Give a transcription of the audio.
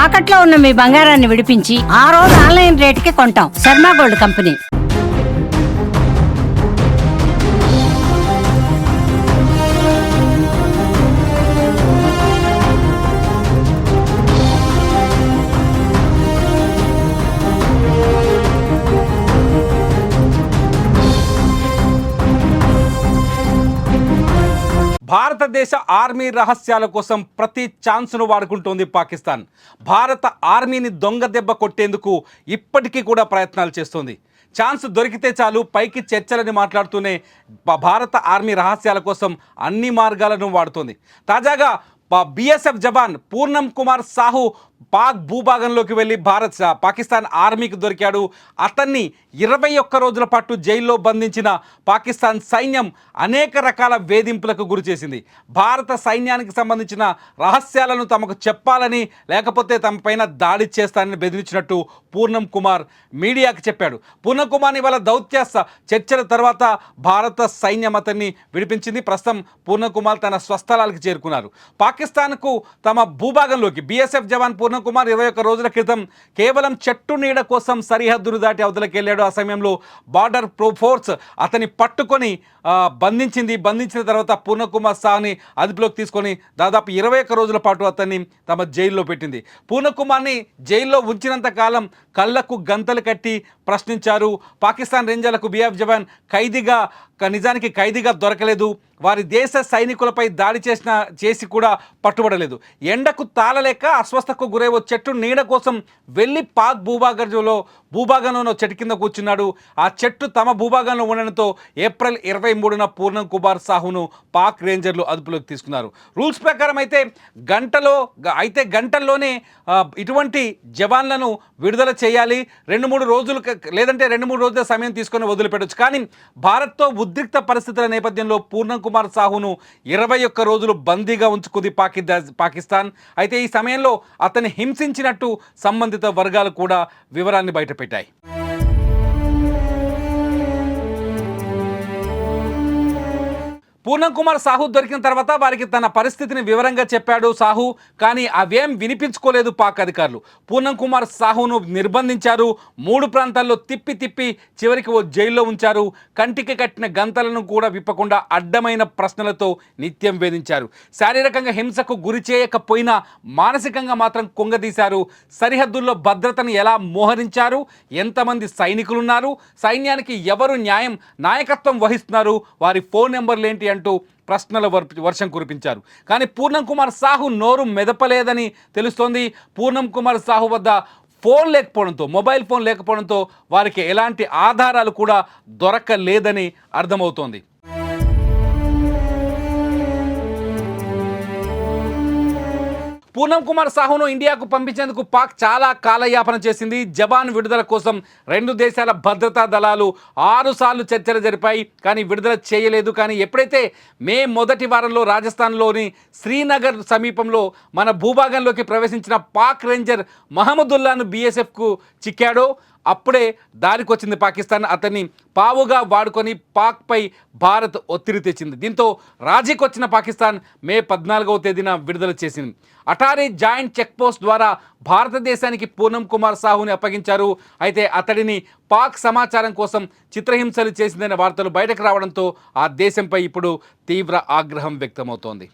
తాకట్లో ఉన్న మీ బంగారాన్ని విడిపించి ఆ రోజు ఆన్లైన్ రేటుకి కొంటాం. Sharma gold company. భారతదేశ ఆర్మీ రహస్యాల కోసం ప్రతి ఛాన్స్ను వాడుకుంటోంది పాకిస్తాన్. భారత ఆర్మీని దొంగ దెబ్బ కొట్టేందుకు ఇప్పటికీ కూడా ప్రయత్నాలు చేస్తోంది. ఛాన్స్ దొరికితే చాలు పైకి చర్చలని మాట్లాడుతూనే భారత ఆర్మీ రహస్యాల కోసం అన్ని మార్గాలను వాడుతోంది. తాజాగా బీఎస్ఎఫ్ జవాన్ పూర్ణం కుమార్ సాహు పాక్ భూభాగంలోకి వెళ్ళి పాకిస్తాన్ ఆర్మీకి దొరికాడు. అతన్ని 21 రోజుల పాటు జైల్లో బంధించిన పాకిస్తాన్ సైన్యం అనేక రకాల వేధింపులకు గురి చేసింది. భారత సైన్యానికి సంబంధించిన రహస్యాలను తమకు చెప్పాలని, లేకపోతే తమ పైన దాడి చేస్తానని బెదిరించినట్టు పూర్ణం కుమార్ మీడియాకి చెప్పాడు. పూర్ణం కుమార్ని వాళ్ళ దౌత్య చర్చల తర్వాత భారత సైన్యం అతన్ని విడిపించింది. ప్రస్తుతం పూర్ణం కుమార్ తన స్వస్థలాలకు చేరుకున్నారు. పాకిస్తాన్కు తమ భూభాగంలోకి బీఎస్ఎఫ్ జవాన్ పూర్ణం కుమార్ 21 రోజుల క్రితం కేవలం చెట్టు నీడ కోసం సరిహద్దును దాటి అవతలకి వెళ్ళాడు. ఆ సమయంలో బార్డర్ ఫోర్స్ అతన్ని పట్టుకొని బంధించిన తర్వాత పూర్ణం కుమార్ సాహుని అదుపులోకి తీసుకొని దాదాపు 21 రోజుల పాటు అతన్ని తమ జైల్లో పెట్టింది. పూర్ణం కుమార్ని జైల్లో ఉంచినంత కాలం కళ్ళకు గంతలు కట్టి ప్రశ్నించారు. పాకిస్తాన్ రేంజర్లకు బీఎఫ్ జవాన్ నిజానికి ఖైదీగా దొరకలేదు. వారి దేశ సైనికులపై దాడి చేసి కూడా పట్టుబడలేదు. ఎండకు తాళలేక అస్వస్థకు గురైన చెట్టు నీడ కోసం వెళ్ళి పాక్ భూభాగంలో చెట్టు కింద కూర్చున్నాడు. ఆ చెట్టు తమ భూభాగంలో ఉండడంతో ఏప్రిల్ 23న పూర్ణం కుమార్ సాహును పాక్ రేంజర్లు అదుపులోకి తీసుకున్నారు. రూల్స్ ప్రకారం అయితే గంటల్లోనే ఇటువంటి జవాన్లను విడుదల చేయాలి. 2-3 రోజులు లేదంటే 2-3 రోజుల సమయం తీసుకొని వదిలిపెట్టవచ్చు. కానీ భారత్తో ఉద్రిక్త పరిస్థితుల నేపథ్యంలో పూర్ణం కుమార్ సాహును 21 రోజులు బందీగా ఉంచుకుంది పాకిస్తాన్. అయితే ఈ సమయంలో అతన్ని హింసించినట్టు సంబంధిత వర్గాలు కూడా వివరాన్ని బయటపెట్టాయి. పూర్ణం కుమార్ సాహు దొరికిన తర్వాత వారికి తన పరిస్థితిని వివరంగా చెప్పాడు సాహు. కానీ అవేం వినిపించుకోలేదు పాక్ అధికారులు. పూర్ణం కుమార్ సాహును నిర్బంధించారు. 3 ప్రాంతాల్లో తిప్పి చివరికి ఓ జైల్లో ఉంచారు. కంటికి కట్టిన గంతలను కూడా విప్పకుండా అడ్డమైన ప్రశ్నలతో నిత్యం వేధించారు. శారీరకంగా హింసకు గురి చేయకపోయినా మానసికంగా మాత్రం కుంగదీశారు. సరిహద్దుల్లో భద్రతను ఎలా మోహరించారు, ఎంతమంది సైనికులున్నారు, సైన్యానికి ఎవరు నాయకత్వం వహిస్తున్నారు, వారి ఫోన్ నెంబర్లు ఏంటి అంటూ ప్రశ్నల వర్షం కురిపించారు. కానీ పూర్ణం కుమార్ సాహు నోరు మెదపలేదని తెలుస్తోంది. పూర్ణం కుమార్ సాహు వద్ద మొబైల్ ఫోన్ లేకపోవడంతో వారికి ఎలాంటి ఆధారాలు కూడా దొరకలేదని అర్థమవుతోంది. పూర్ణం కుమార్ సాహును ఇండియాకు పంపించేందుకు పాక్ చాలా కాలయాపన చేసింది. జవాన్ విడుదల కోసం 2 దేశాల భద్రతా దళాలు 6 సార్లు చర్చలు జరిపాయి. కానీ విడుదల చేయలేదు. కానీ ఎప్పుడైతే మే మొదటి వారంలో రాజస్థాన్లోని శ్రీనగర్ సమీపంలో మన భూభాగంలోకి ప్రవేశించిన పాక్ రేంజర్ మహమ్మదుల్లాను బీఎస్ఎఫ్కు చిక్కాడో అప్పుడే దారికి వచ్చింది పాకిస్తాన్. అతన్ని పావుగా వాడుకొని పాక్పై భారత్ ఒత్తిడి తెచ్చింది. దీంతో రాజీకి వచ్చిన పాకిస్తాన్ మే 14వ తేదీన విడుదల చేసింది. అటారీ జాయింట్ చెక్పోస్ట్ ద్వారా భారతదేశానికి పూర్ణం కుమార్ సాహుని అప్పగించారు. అయితే అతడిని పాక్ సమాచారం కోసం చిత్రహింసలు చేసిందనే వార్తలు బయటకు రావడంతో ఆ దేశంపై ఇప్పుడు తీవ్ర ఆగ్రహం వ్యక్తమవుతోంది.